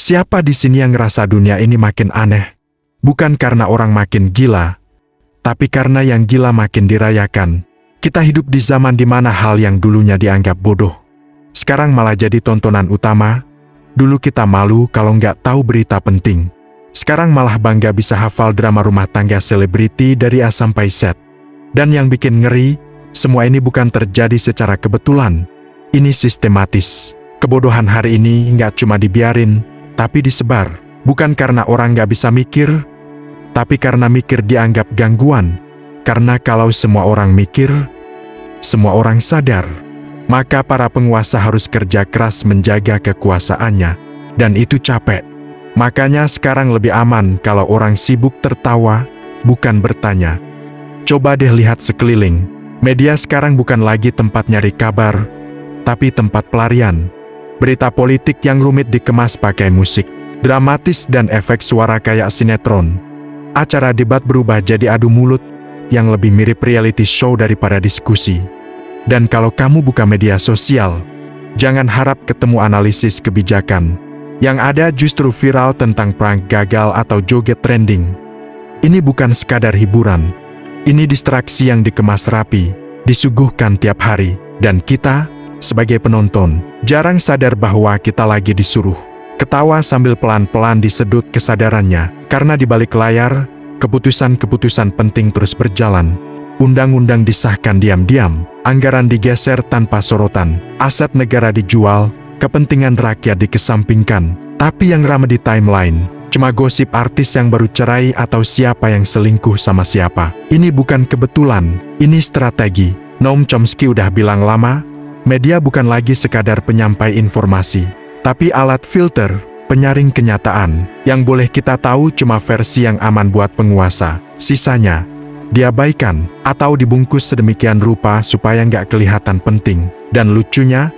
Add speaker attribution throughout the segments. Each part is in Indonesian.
Speaker 1: Siapa di sini yang ngerasa dunia ini makin aneh? Bukan karena orang makin gila, tapi karena yang gila makin dirayakan. Kita hidup di zaman di mana hal yang dulunya dianggap bodoh, sekarang malah jadi tontonan utama. Dulu kita malu kalau nggak tahu berita penting. Sekarang malah bangga bisa hafal drama rumah tangga selebriti dari A sampai Z. Dan yang bikin ngeri, semua ini bukan terjadi secara kebetulan. Ini sistematis. Kebodohan hari ini nggak cuma dibiarin, tapi disebar. Bukan karena orang nggak bisa mikir, tapi karena mikir dianggap gangguan. Karena kalau semua orang mikir, semua orang sadar, maka para penguasa harus kerja keras menjaga kekuasaannya. Dan itu capek. Makanya sekarang lebih aman kalau orang sibuk tertawa, bukan bertanya. Coba deh lihat sekeliling. Media sekarang bukan lagi tempat nyari kabar, tapi tempat pelarian. Berita politik yang rumit dikemas pakai musik dramatis dan efek suara kayak sinetron. Acara debat berubah jadi adu mulut yang lebih mirip reality show daripada diskusi. Dan kalau kamu buka media sosial, jangan harap ketemu analisis kebijakan. Yang ada justru viral tentang prank gagal atau joget trending. Ini bukan sekadar hiburan. Ini distraksi yang dikemas rapi, disuguhkan tiap hari. Dan kita, sebagai penonton, jarang sadar bahwa kita lagi disuruh ketawa sambil pelan-pelan disedot kesadarannya. Karena di balik layar, keputusan-keputusan penting terus berjalan. Undang-undang disahkan diam-diam, anggaran digeser tanpa sorotan, aset negara dijual, kepentingan rakyat dikesampingkan. Tapi yang ramai di timeline, cuma gosip artis yang baru cerai atau siapa yang selingkuh sama siapa. Ini bukan kebetulan, ini strategi. Noam Chomsky udah bilang lama, media bukan lagi sekadar penyampai informasi, tapi alat filter, penyaring kenyataan. Yang boleh kita tahu cuma versi yang aman buat penguasa. Sisanya diabaikan atau dibungkus sedemikian rupa supaya nggak kelihatan penting. Dan lucunya,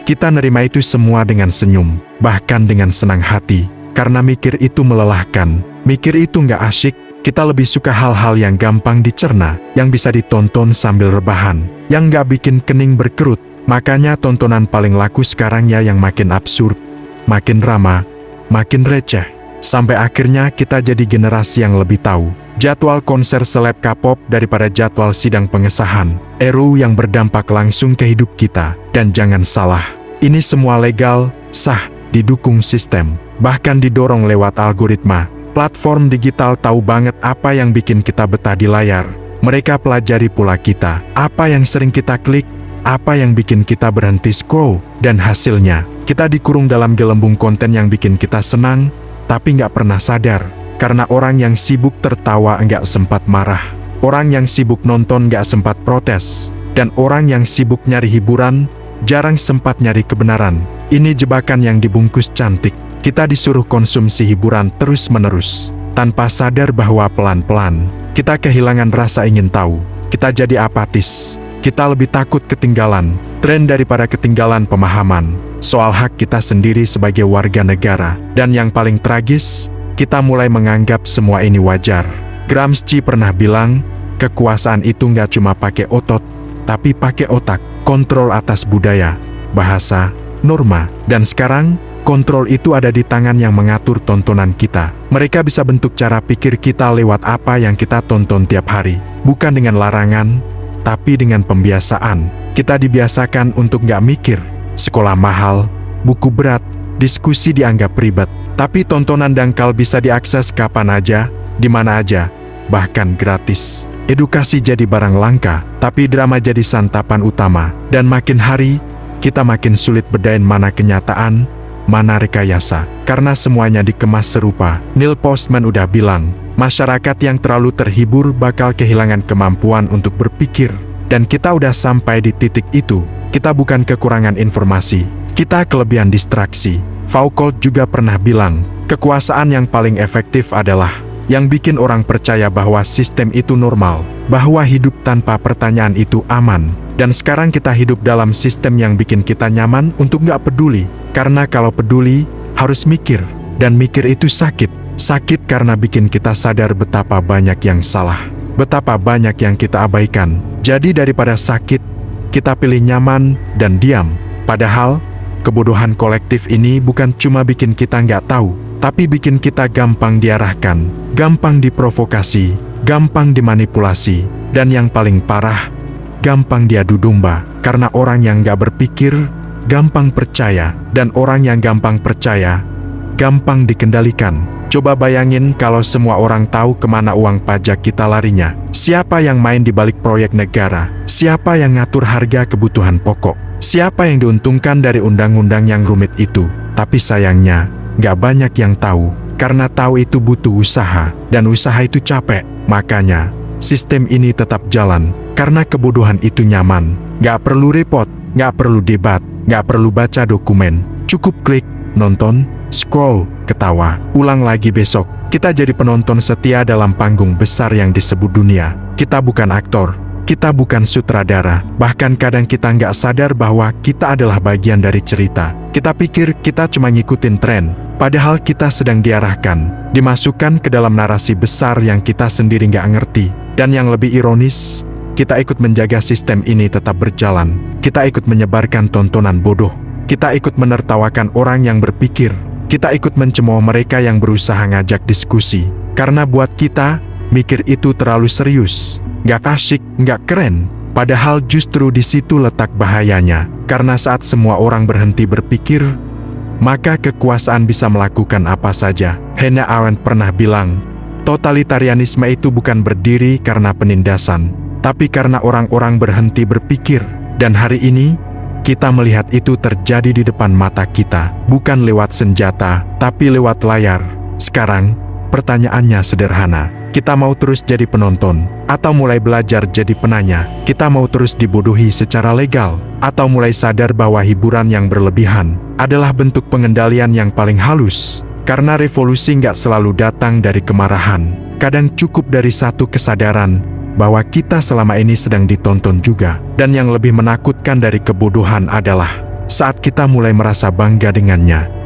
Speaker 1: kita nerima itu semua dengan senyum, bahkan dengan senang hati. Karena mikir itu melelahkan, mikir itu nggak asyik. Kita lebih suka hal-hal yang gampang dicerna, yang bisa ditonton sambil rebahan, yang nggak bikin kening berkerut. Makanya tontonan paling laku sekarang ya yang makin absurd, makin drama, makin receh. Sampai akhirnya kita jadi generasi yang lebih tahu jadwal konser seleb K-pop daripada jadwal sidang pengesahan RUU yang berdampak langsung ke hidup kita. Dan jangan salah, ini semua legal, sah, didukung sistem, bahkan didorong lewat algoritma. Platform digital tahu banget apa yang bikin kita betah di layar. Mereka pelajari pula kita, apa yang sering kita klik, apa yang bikin kita berhenti scroll. Dan hasilnya, kita dikurung dalam gelembung konten yang bikin kita senang, tapi nggak pernah sadar. Karena orang yang sibuk tertawa nggak sempat marah. Orang yang sibuk nonton nggak sempat protes. Dan orang yang sibuk nyari hiburan, jarang sempat nyari kebenaran. Ini jebakan yang dibungkus cantik. Kita disuruh konsumsi hiburan terus-menerus, tanpa sadar bahwa pelan-pelan, kita kehilangan rasa ingin tahu. Kita jadi apatis. Kita lebih takut ketinggalan tren daripada ketinggalan pemahaman soal hak kita sendiri sebagai warga negara. Dan yang paling tragis, kita mulai menganggap semua ini wajar. Gramsci pernah bilang, kekuasaan itu nggak cuma pakai otot, tapi pakai otak. Kontrol atas budaya, bahasa, norma. Dan sekarang, kontrol itu ada di tangan yang mengatur tontonan kita. Mereka bisa bentuk cara pikir kita lewat apa yang kita tonton tiap hari. Bukan dengan larangan, tapi dengan pembiasaan. Kita dibiasakan untuk nggak mikir. Sekolah mahal, buku berat, diskusi dianggap ribet. Tapi tontonan dangkal bisa diakses kapan aja, di mana aja, bahkan gratis. Edukasi jadi barang langka, tapi drama jadi santapan utama. Dan makin hari, kita makin sulit bedain mana kenyataan, mana rekayasa, karena semuanya dikemas serupa. Neil Postman udah bilang, masyarakat yang terlalu terhibur bakal kehilangan kemampuan untuk berpikir. Dan kita udah sampai di titik itu. Kita bukan kekurangan informasi, kita kelebihan distraksi. Foucault juga pernah bilang, kekuasaan yang paling efektif adalah yang bikin orang percaya bahwa sistem itu normal, bahwa hidup tanpa pertanyaan itu aman. Dan sekarang kita hidup dalam sistem yang bikin kita nyaman untuk nggak peduli. Karena kalau peduli, harus mikir. Dan mikir itu sakit. Sakit karena bikin kita sadar betapa banyak yang salah. Betapa banyak yang kita abaikan. Jadi daripada sakit, kita pilih nyaman dan diam. Padahal, Kebodohan kolektif ini bukan cuma bikin kita nggak tahu, tapi bikin kita gampang diarahkan, gampang diprovokasi, gampang dimanipulasi, dan yang paling parah, gampang diadu domba. Karena orang yang nggak berpikir, gampang percaya, dan orang yang gampang percaya, gampang dikendalikan. Coba bayangin kalau semua orang tahu kemana uang pajak kita larinya. Siapa yang main di balik proyek negara? Siapa yang ngatur harga kebutuhan pokok? Siapa yang diuntungkan dari undang-undang yang rumit itu? Tapi sayangnya, nggak banyak yang tahu. Karena tahu itu butuh usaha, dan usaha itu capek. Makanya, sistem ini tetap jalan. Karena kebodohan itu nyaman. Nggak perlu repot, nggak perlu debat, nggak perlu baca dokumen. Cukup klik, nonton, scroll, ketawa, ulang lagi besok. Kita jadi penonton setia dalam panggung besar yang disebut dunia. Kita bukan aktor, kita bukan sutradara. Bahkan kadang kita nggak sadar bahwa kita adalah bagian dari cerita. Kita pikir kita cuma ngikutin tren, padahal kita sedang diarahkan, dimasukkan ke dalam narasi besar yang kita sendiri nggak ngerti. Dan yang lebih ironis, kita ikut menjaga sistem ini tetap berjalan. Kita ikut menyebarkan tontonan bodoh. Kita ikut menertawakan orang yang berpikir. Kita ikut mencemooh mereka yang berusaha ngajak diskusi. Karena buat kita, mikir itu terlalu serius, nggak asyik, nggak keren. Padahal justru di situ letak bahayanya. Karena saat semua orang berhenti berpikir, maka kekuasaan bisa melakukan apa saja. Hannah Arendt pernah bilang, totalitarianisme itu bukan berdiri karena penindasan, tapi karena orang-orang berhenti berpikir. Dan hari ini, kita melihat itu terjadi di depan mata kita, bukan lewat senjata, tapi lewat layar. Sekarang, pertanyaannya sederhana. Kita mau terus jadi penonton, atau mulai belajar jadi penanya? Kita mau terus dibodohi secara legal, atau mulai sadar bahwa hiburan yang berlebihan adalah bentuk pengendalian yang paling halus? Karena revolusi nggak selalu datang dari kemarahan. Kadang cukup dari satu kesadaran bahwa kita selama ini sedang ditonton juga. Dan yang lebih menakutkan dari kebodohan adalah saat kita mulai merasa bangga dengannya.